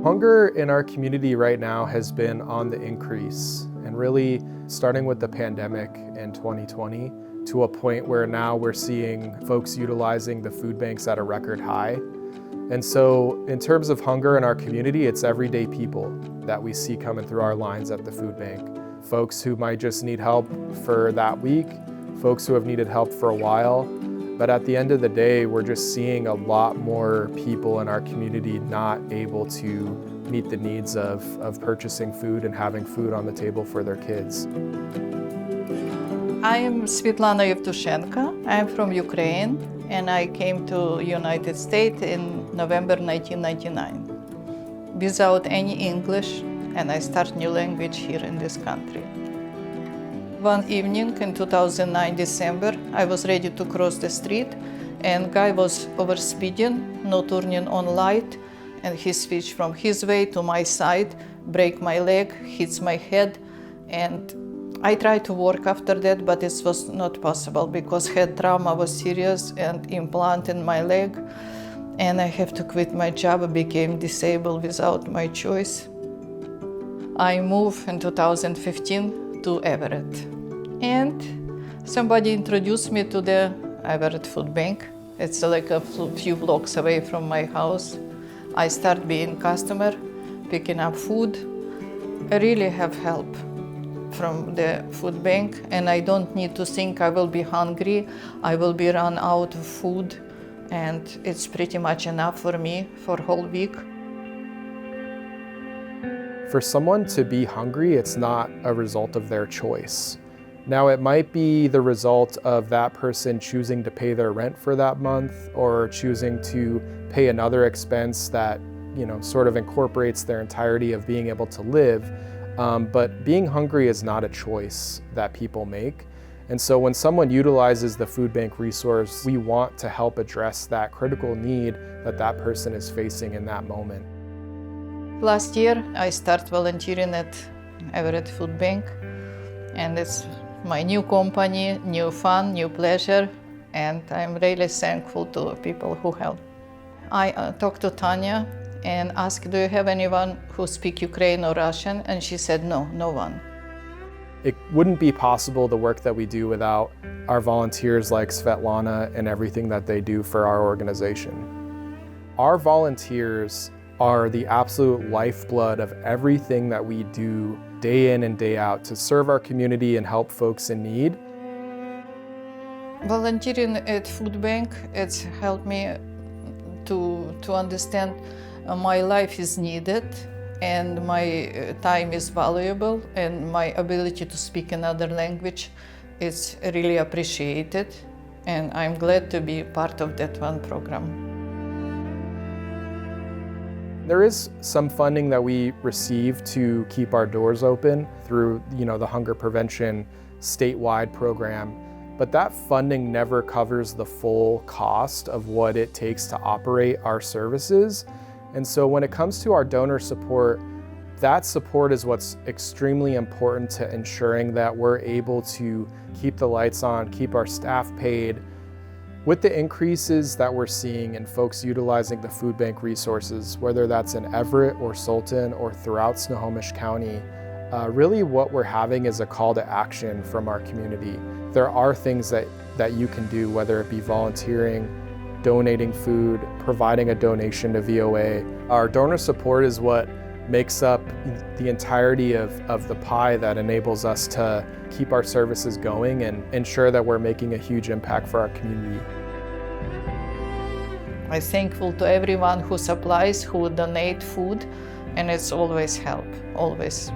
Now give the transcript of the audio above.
Hunger in our community right now has been on the increase, and really starting with the pandemic in 2020 to a point where now we're seeing folks utilizing the food banks at a record high. And so in terms of hunger in our community, it's everyday people that we see coming through our lines at the food bank. Folks who might just need help for that week, folks who have needed help for a while. But at the end of the day, we're just seeing a lot more people in our community not able to meet the needs of purchasing food and having food on the table for their kids. I am Svetlana. I am from Ukraine, and I came to United States in November 1999 without any English, and I start new language here in this country. One evening in 2009 December, I was ready to cross the street, and guy was overspeeding, not turning on light, and he switched from his way to my side, break my leg, hits my head, and I tried to work after that, but it was not possible because head trauma was serious and implant in my leg, and I have to quit my job. I became disabled without my choice. I moved in 2015 to Everett, and somebody introduced me to the Everett Food Bank. It's like a few blocks away from my house. I start being customer, picking up food. I really have help from the food bank, and I don't need to think I will be hungry, I will be run out of food, and it's pretty much enough for me for whole week. For someone to be hungry, it's not a result of their choice. Now, it might be the result of that person choosing to pay their rent for that month or choosing to pay another expense that, sort of incorporates their entirety of being able to live. But being hungry is not a choice that people make. And so when someone utilizes the food bank resource, we want to help address that critical need that that person is facing in that moment. Last year, I started volunteering at Everett Food Bank, and it's my new company, new fun, new pleasure, and I'm really thankful to people who help. I talked to Tanya and asked, do you have anyone who speaks Ukrainian or Russian? And she said, no one. It wouldn't be possible, the work that we do, without our volunteers like Svetlana and everything that they do for our organization. Our volunteers are the absolute lifeblood of everything that we do day in and day out to serve our community and help folks in need. Volunteering at food bank, it's helped me to understand my life is needed and my time is valuable, and my ability to speak another language is really appreciated, and I'm glad to be part of that one program. There is some funding that we receive to keep our doors open through, the hunger prevention statewide program, but that funding never covers the full cost of what it takes to operate our services. And so when it comes to our donor support, that support is what's extremely important to ensuring that we're able to keep the lights on, keep our staff paid. With the increases that we're seeing in folks utilizing the food bank resources, whether that's in Everett or Sultan or throughout Snohomish County, really what we're having is a call to action from our community. There are things that you can do, whether it be volunteering, donating food, providing a donation to VOA. Our donor support is what makes up the entirety of the pie that enables us to keep our services going and ensure that we're making a huge impact for our community. I'm thankful to everyone who supplies, who donate food, and it's always help, always.